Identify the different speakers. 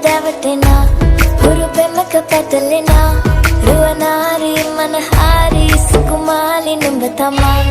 Speaker 1: දැවටෙනා හුරු පෙමක පැටලෙනා රුවනාරී මනහාරී සුකුමාලි නුඹ තමා